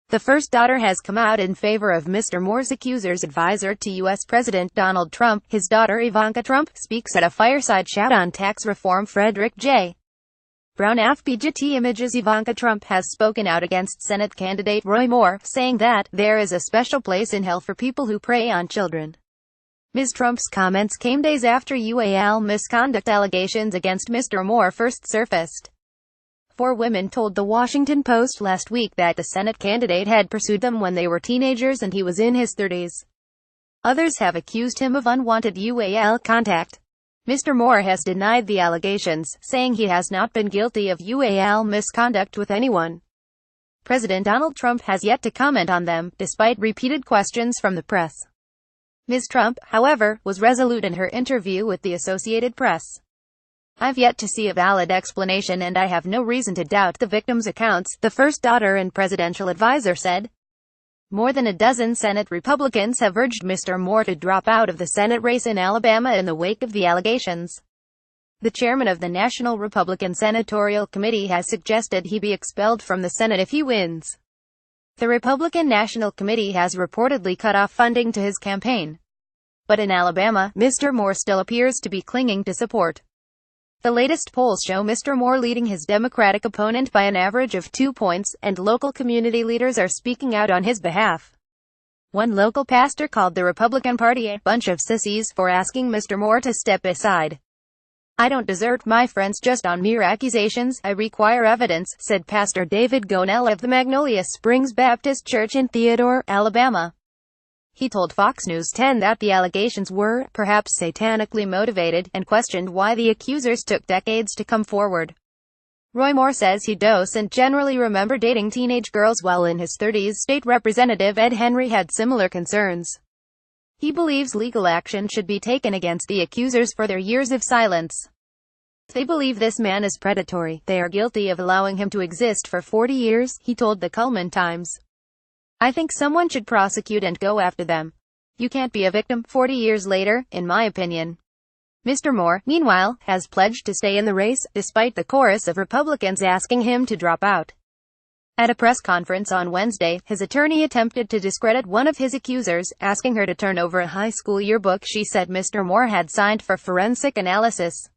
The first daughter has come out in favor of Mr. Moore's accusers. Advisor to U.S. President Donald Trump, his daughter Ivanka Trump, speaks at a fireside chat on tax reform. FREDERIC J. BROWNAFPGetty Images Ivanka Trump has spoken out against Senate candidate Roy Moore, saying that there is a special place in hell for people who prey on children. Ms. Trump's comments came days after UAL misconduct allegations against Mr. Moore first surfaced. 4 women told The Washington Post last week that the Senate candidate had pursued them when they were teenagers and he was in his 30s. Others have accused him of unwanted UAL contact. Mr. Moore has denied the allegations, saying he has not been guilty of UAL misconduct with anyone. President Donald Trump has yet to comment on them, despite repeated questions from the press. Ms. Trump, however, was resolute in her interview with the Associated Press. "I've yet to see a valid explanation and I have no reason to doubt the victims' accounts," the first daughter and presidential advisor said. More than a dozen Senate Republicans have urged Mr. Moore to drop out of the Senate race in Alabama in the wake of the allegations. The chairman of the National Republican Senatorial Committee has suggested he be expelled from the Senate if he wins. The Republican National Committee has reportedly cut off funding to his campaign. But in Alabama, Mr. Moore still appears to be clinging to support. The latest polls show Mr. Moore leading his Democratic opponent by an average of 2 points, and local community leaders are speaking out on his behalf. One local pastor called the Republican Party a bunch of sissies for asking Mr. Moore to step aside. "I don't desert my friends just on mere accusations, I require evidence," said Pastor David Gonell of the Magnolia Springs Baptist Church in Theodore, Alabama. He told Fox News 10 that the allegations were, perhaps satanically motivated, and questioned why the accusers took decades to come forward. Roy Moore says he doesn't generally remember dating teenage girls while in his 30s. State Representative Ed Henry had similar concerns. He believes legal action should be taken against the accusers for their years of silence. If they believe this man is predatory, they are guilty of allowing him to exist for 40 years, he told the Cullman Times. "I think someone should prosecute and go after them. You can't be a victim 40 years later, in my opinion." Mr. Moore, meanwhile, has pledged to stay in the race, despite the chorus of Republicans asking him to drop out. At a press conference on Wednesday, his attorney attempted to discredit one of his accusers, asking her to turn over a high school yearbook she said Mr. Moore had signed for forensic analysis.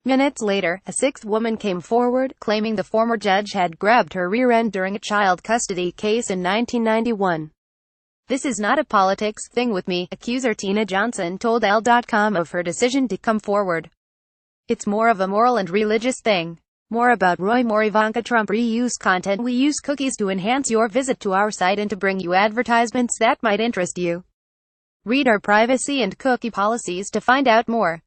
Minutes later, a 6th woman came forward, claiming the former judge had grabbed her rear end during a child custody case in 1991. "This is not a politics thing with me," accuser Tina Johnson told Elle.com of her decision to come forward. "It's more of a moral and religious thing." More about Roy Moore. Ivanka Trump reuse content. "We use cookies to enhance your visit to our site and to bring you advertisements that might interest you. Read our privacy and cookie policies to find out more."